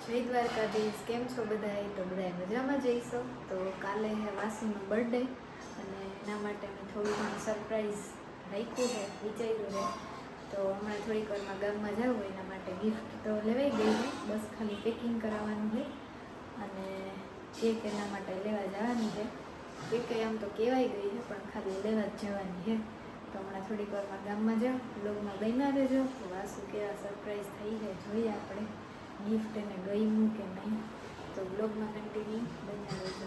જય દ્વારકાધીશ, કેમ છો બધાય? તો બધાય મજામાં જઈશો. તો કાલે વાસુનો બર્થડે અને એના માટે મેં થોડું ઘણું સરપ્રાઈઝ રાખ્યું છે, વિચાર્યું છે. તો હમણાં થોડીક વારમાં ગામમાં જાઉં એના માટે ગિફ્ટ તો લેવાઈ ગઈ છે, બસ ખાલી પેકિંગ કરાવવાનું છે અને કેક એના માટે લેવા જવાની છે. કેક આમ તો કહેવાય ગઈ છે પણ ખાલી લેવા જ જવાની છે. તો હમણાં થોડીક વારમાં ગામમાં જાઉં, બ્લોગમાં બન્યા રહેજો. વાસુ કેવા સરપ્રાઈઝ થઈ જાય જોઈએ આપણે, ગિફ્ટ એને ગમ્યું કે નહીં, તો બ્લોગમાં કન્ટિન્યુ બન્યા રહેજો.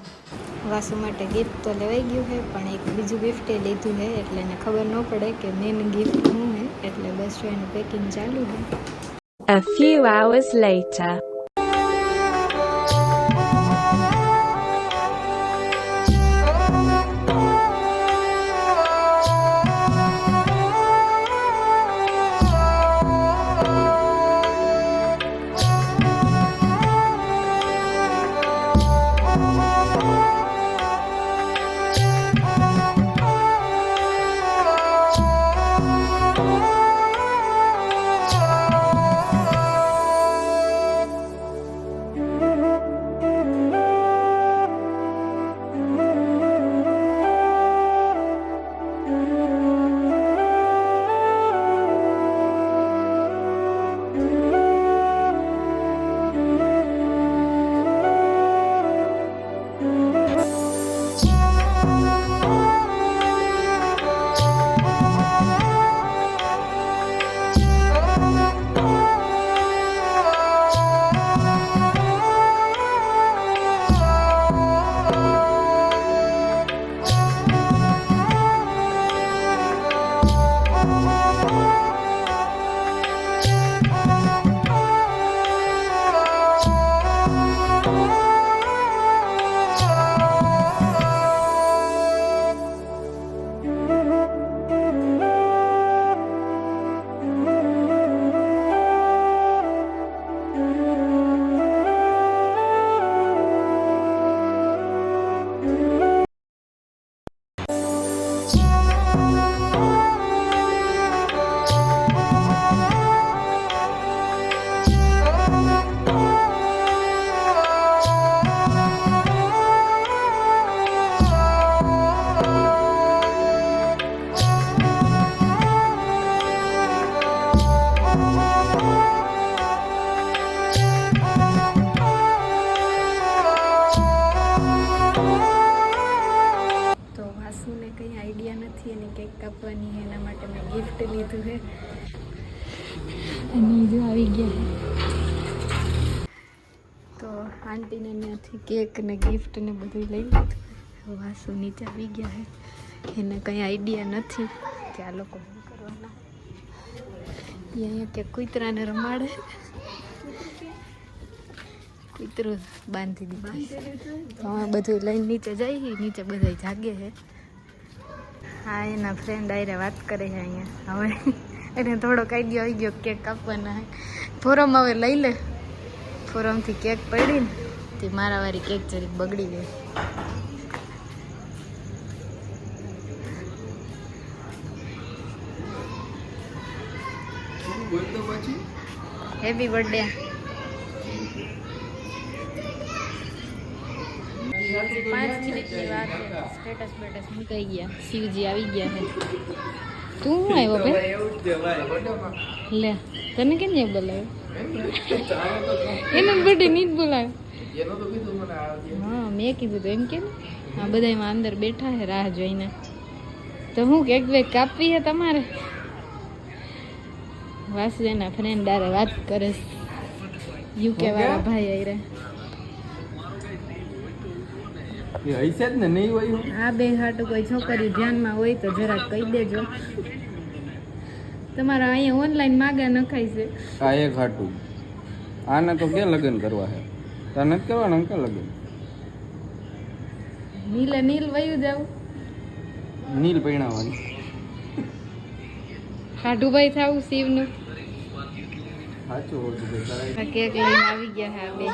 વાસુ માટે ગિફ્ટ તો લેવાઈ ગયું છે પણ એક બીજું ગિફ્ટ એ લીધું છે એટલે એને ખબર ન પડે કે મેન ગિફ્ટ શું છે, એટલે બસ એનું પેકિંગ ચાલુ છે. A few hours later. Cake કાપવાની છે એના માટે મેં ગિફ્ટ લીધું છે અને જો આવી ગયા છે. તો આંટીને ત્યાંથી કેક ને ગિફ્ટ ને બધું લઈ લીધું. વાસુ નીચે આવી ગયા છે, એને કંઈ આઈડિયા નથી કે આ લોકો શું કરવાના. અહીંયા કે કૂતરાને રમાડે, કૂતરું બાંધી દીધું. હવે બધું લઈને નીચે જઈ, નીચે બધા જાગે છે. હા, એના ફ્રેન્ડ આયરે વાત કરે છે અહીંયા. હવે એને થોડોક આઈડિયા આવી ગયો કેક કાપવાના છે. ફોરમ હવે લઈ લે, ફોરમથી કેક પડી ને તે મારા વારી કેક જરીક બગડી ગઈ. Happy birthday. 5 મિનિટની વાત છે, સ્ટેટસ બેટસ મૂકાઈ ગયા, શિવજી આવી ગયા છે. તું શું આવ્યો ભાઈ? લે, તને કેમ નહીં બોલાવ્યો? એનો બર્થડે નહીં જ બોલાવ્યો. હા, મેં કીધું તો એમ કેમ. હા, બધા એમાં અંદર બેઠા છે રાહ જોઈને. તો હું કેક બેક કાપવી છે તમારે? વાસુ એના ફ્રેન્ડ આરે વાત કરે, યુકે વાળા ભાઈ આરે. આ બે હાટું કોઈ છોકરી ધ્યાનમાં હોય તો જરાક કહી દેજો. તમારા અહીંયા ઓનલાઈન માગા નખાય છે. આ એક હાટું, આને તો કે લગ્ન કરવા છે, તને જ કહેવાના કે લગ્ન. નીલ વયું જાવ, નીલ પૈણાવાની. હાટુભાઈ થાવું શિવનું. સાચું હોતું ભાઈ. કેક લઈને આવી ગયા છે આ બે.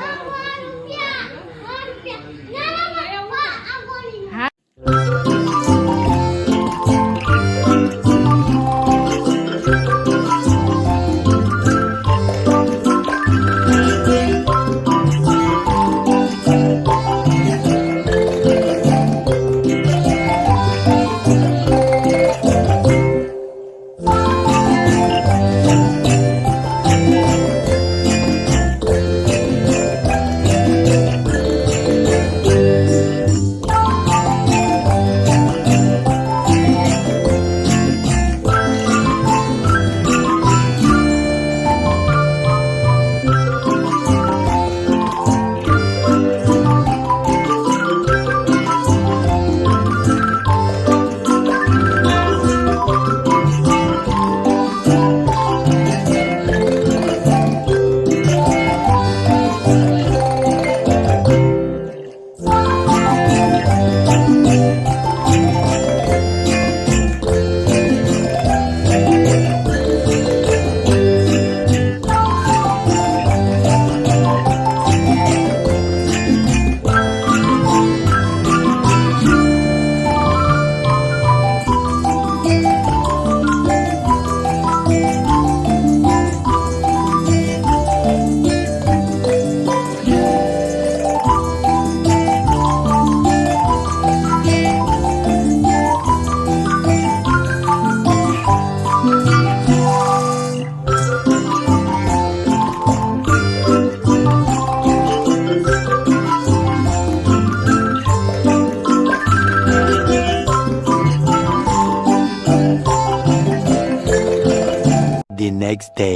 next day.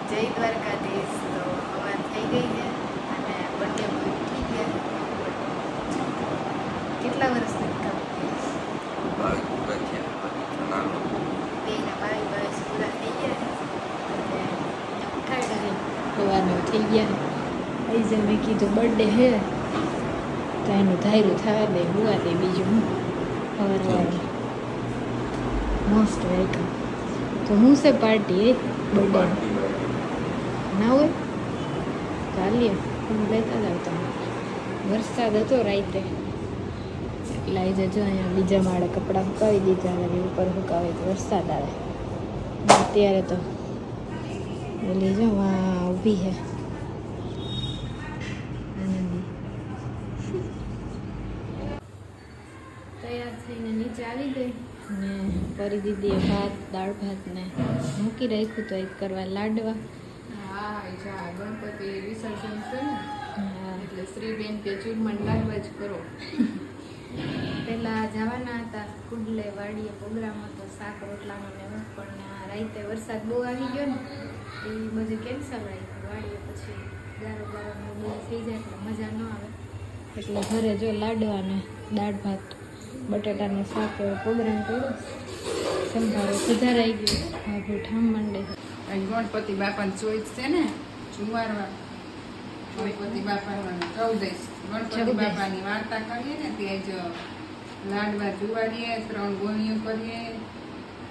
જય દ્વારકાધીશ. તો હવા થઈ ગઈ છે અને બર્થડે ઉઠી ગયા. કેટલા વર્ષની કામ બેના 22 પૂરા થઈ ગયા અને ઉઠાડી સવારનો થઈ ગયા. આજે મેં કીધું બર્થડે હે તો એનું ધાર્યું થવા દે હુવા દે. બીજું સવારવાળું મોસ્ટ વેલકમ. તો હું છે પાર્ટી બર્થડે ના હોય ચાલીએ હું લેતા જાવ તમે. વરસાદ હતો રાતે એટલે આજે જો અહીંયા બીજા માળે કપડાં સુકાવી દીધા અને ઉપર સુકાવે તો વરસાદ આવે. અત્યારે તો ઓલી જો વાં ઊભી છે આનંદી. તૈયાર થઈને નીચે આવી ગઈ ને પરી દીદીએ દાળ ભાત ને મૂકી રાખ્યું તો એક કરવા લાડવા. હા જા ગણપતિ વિસર્જન છે ને હા એટલે શ્રીબેન કે ચૂરમણ લાડવા જ કરો. પહેલાં જવાના હતા કુડલે વાડીએ પ્રોગ્રામ હતો શાક રોટલાનો ને એવું પણ રાતે વરસાદ બહુ આવી ગયો ને એ બધું કેન્સલ રાખ્યું વાડીએ. પછી ગારો ગારો બધું થઈ જાય એટલે મજા ન આવે એટલે ઘરે જો લાડવા ને દાળ ભાત બટેટાનું શાક એવો પ્રોગ્રામ કર્યો. સંભાળો સુધારાઈ ગયો. ભાભી ઠામ માંડે છે. અહીં ગણપતિ બાપાની ચોઈસ છે ને જુવારવા ગણપતિ બાપાનું કહું દઈશ. ગણપતિ બાપાની વાર્તા કરીએ ને તે જ લાડવા જુવારીએ 3 ગોળીઓ કરીએ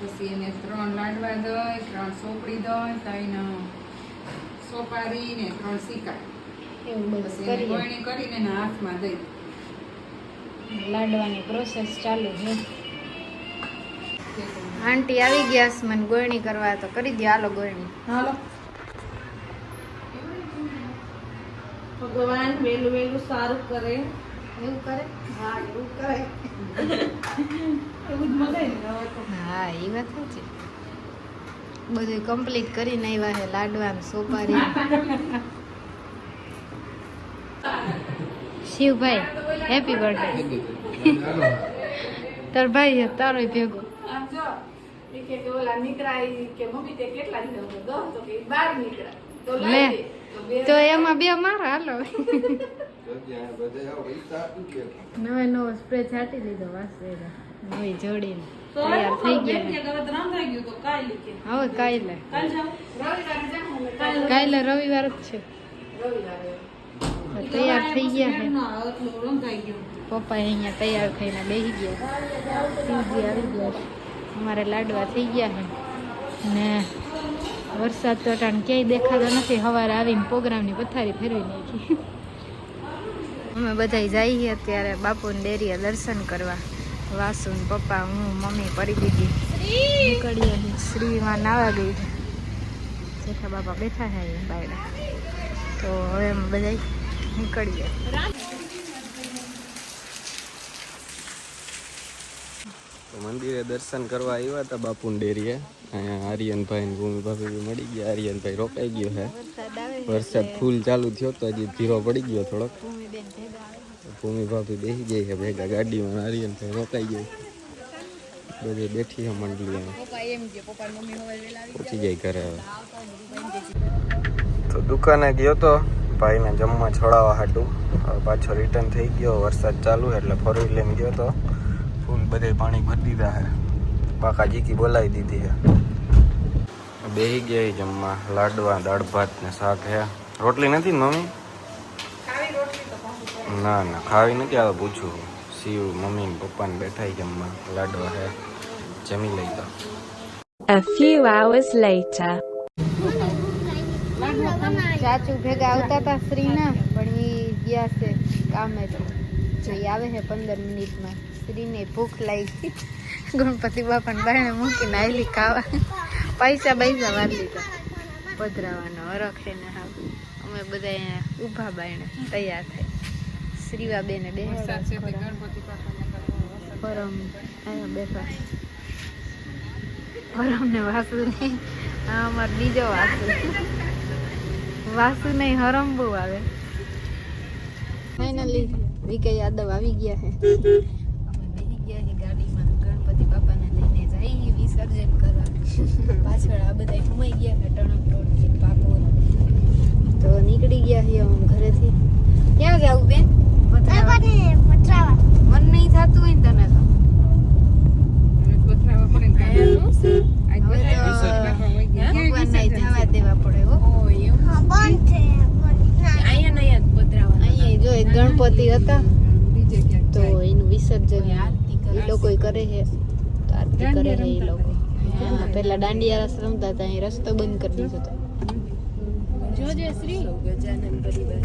પછી એને 3 લાડવા દઈ 3 સોપડી દઈ 3 સોપારી ને 3 સિક્કા એવું બધું પછી એને કરીએ. ગોળણી કરીને એના હાથમાં દઈ લાડવાની પ્રોસેસ ચાલુ છે. આંટી આવી ગયા છે મને ગોળણી કરવા તો કરી દે. હાલો ગોળણી. હાલો ભગવાન વેલું વેલું સારું કરે. એવું કરે? હા એવું કરે. એવું જ મગાય ને હવે તો. હા એ વાત છે. બધું કમ્પ્લીટ કરીને આવ્યા છે લાડવા ને સોપારી. શિવભાઈ હેપી બર્થડે. તાર ભાઈ છે તારો ભેગો. આમ જો એ કે ઓલા નીકળા ઈ કે મમ્મી તે કેટલા નીકળ્યા? 10 તો કે 12 નીકળ્યા. તો લે લઈ દે. તો બે તો એમાં બે મારા હાલો. નવે નવો સ્પ્રે છાંટી લીધો વાસે નવી જોડીને તો તૈયાર થઈ બેન ગયા. કે હવે તો રામ થઈ ગયું તો કાઈ કે હવે કાલે કાલ જાવ રવિવારે જાવ ને કાલ કાલે રવિવાર જ છે. રવિવારે તો તૈયાર થઈ ગયા છે. ના એટલું રંગાઈ ગયું. પપ્પા અહીંયા તૈયાર થઈને બેસી ગયા. શિવજી આવી ગયા છે. અમારે લાડવા થઈ ગયા છે ને વરસાદ તો અટાણ ક્યાંય દેખાતો નથી. સવારે આવીને પ્રોગ્રામની પથારી ફેરવી નાખી. અમે બધા જઈએ અત્યારે બાપુની ડેરીએ દર્શન કરવા. વાસુ ને પપ્પા હું મમ્મી પરી દીધી નીકળીએ. શ્રીમાં નાવા ગઈ છે. જેઠા બાપા બેઠા છે અહીંયા બાયડા. તો હવે અમે બધા નીકળીએ. તો મંદિરે દર્શન કરવા આવ્યા હતા બાપુની ડેરીએ. અહીંયા આર્યનભાઈ ને ભૂમિ ભાભી બી મળી ગયા. આર્યનભાઈ રોકાઈ ગયો છે. વરસાદ આવે છે વરસાદ એટલે ફૂલ ચાલુ થયો તો હજી ધીરો પડી ગયો થોડોક. ભૂમિબેન ભેગા આવે. ભૂમિ ભાભી બેસી ગઈ છે ભેગા ગાડીમાં. આર્યનભાઈ રોકાઈ ગયો. બધી બેઠી છે મંડળી એમ પહોંચી જાય ઘરે હવે. તો દુકાને ગયો તો ભાઈને જમવા છોડાવવા હાટું. હવે પાછો રિટર્ન થઈ ગયો. વરસાદ ચાલુ એટલે 4 વ્હીલ લઈને ગયો તો ફૂલ બધે પાણી ભરી દીધા છે. બાકા જીકી બોલાવી દીધી છે. બેસી ગયા છે જમવા. લાડવા દાળ ભાત ને શાક છે. રોટલી નથી ને મમ્મી? ના ના ખાવી નથી. આવે પૂછું. શિવ મમ્મી ને પપ્પા ને બેઠા જમવા. લાડવા છે જમી લઈ તો. A few hours later. ચાચુ ભેગા આવતા હતા શ્રીના પણ એ ગયા છે કામે. જો ઈ આવે છે 15 મિનિટમાં. શ્રીને ભૂખ લાગી. ગણપતિ બાપાને બાયણે મૂકીને આવેલી ખાવા. પૈસા વાર લીધા પધરાવાનો હરખ એને. હા અમે બધા અહીંયા ઊભા બાયણે તૈયાર થાય. શ્રીવા બેને બે ગણપતિ બાપાને પરમ અહીંયા બેઠા. પરમ ને વાસુ નહીં. આ અમારો બીજો વાસુ. વાસુ નહીં હરમ બહુ આવે. ફાઇનલી વિકે યાદવ આવી ગયા છે. અમે બેસી ગયા છે ગાડીમાં. ગણપતિ બાપાને લઈને જઈએ વિસર્જન કરવા. પાછળ આ બધા ઘુમાઈ ગયા કે ટણક પાપો તો નીકળી ગયા છીએ હું ઘરેથી. ક્યાં જાવું બેન? મન નહીં થતું હોય ને તને તો પથરાવા પડે ને ભગવાનના થવા દેવા પડે હો. અહીંયા જો એક ગણપતિ હતા બીજે ક્યાંક તો એનું વિસર્જન એ લોકો કરે છે. તો આરતી કરે છે એ લોકો. પેલા દાંડિયા રસ રમતા હતા, અહીં રસ્તો બંધ કરી દીધો હતો. જોજે શ્રી ગજાનન પરિવાર.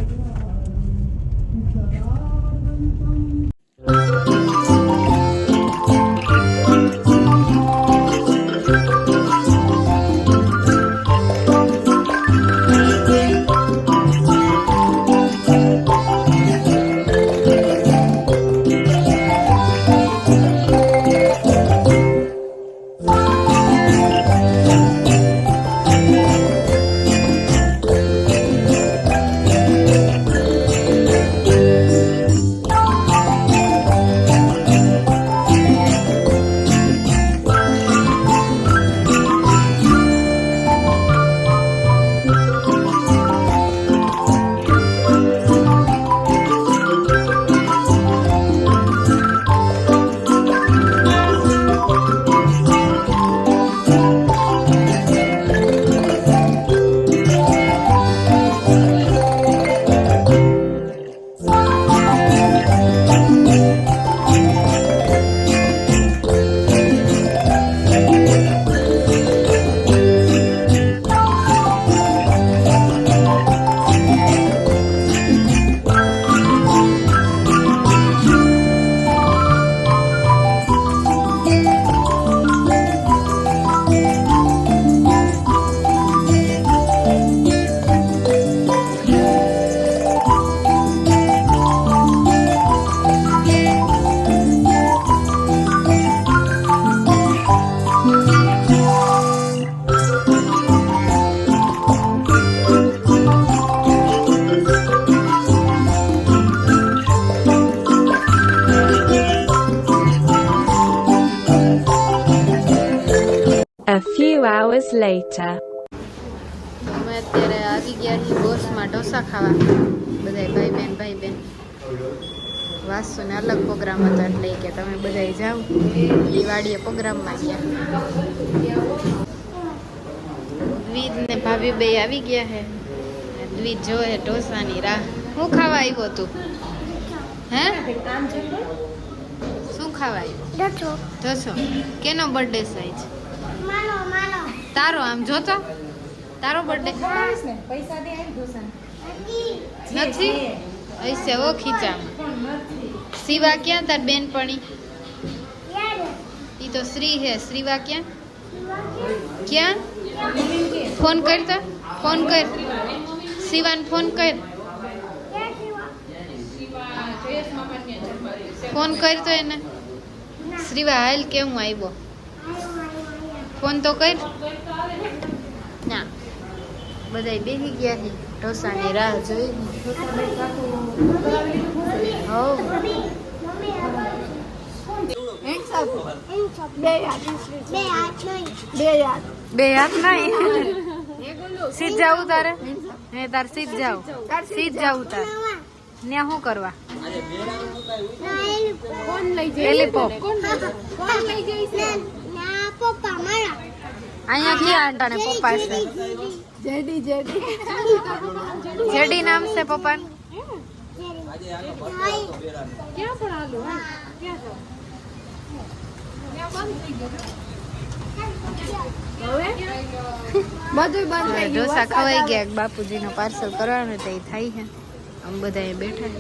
A few hours later. અમે અત્યારે આવી ગયા છીએ બોસમાં ઢોસા ખાવા. બધાય ભાઈ બેન વાસુને અલગ પ્રોગ્રામ હતો એટલે કે તમે બધાય જાઓ. દિવાળીએ પ્રોગ્રામમાં ગયા. દ્વિજ ને ભાભી બે આવી ગયા છે. દ્વિજ જોવે ઢોસાની રાહ. શું ખાવા આવ્યો તું? હે શું ખાવા આવ્યો? ઢોસો. કેનો બર્થડે સાઈઝ? તારો આમ જોતો તારો બર્થડે નથી ऐसे वो खींचाમાં. શિવા ક્યાં તાર બેનપણી? ઈ તો શ્રી હે. શ્રીવા ક્યાં? ફોન કર તો. ફોન કર શિવાન. ફોન કર. ફોન કર તો એને. શ્રીવા હાલ કે હું આવ્યો. ફોન તો કર. ના બધાય બેસી ગયા છે ઢોસાની રાહ જોઈ. બે હાથ નહીં. સીધ જાવું તારે? હે તાર સીધ જાવ. સીધ જાવું તાર. ને શું કરવા? એલિપોપ. અહીંયા ક્યાં આંટાને પપ્પા છે? જેડી નામ છે પપ્પાનું. ઢોસા ખવાઈ ગયા. બાપુજીનો પાર્સલ કરવાનું તો એ થાય છે. આમ બધા બેઠા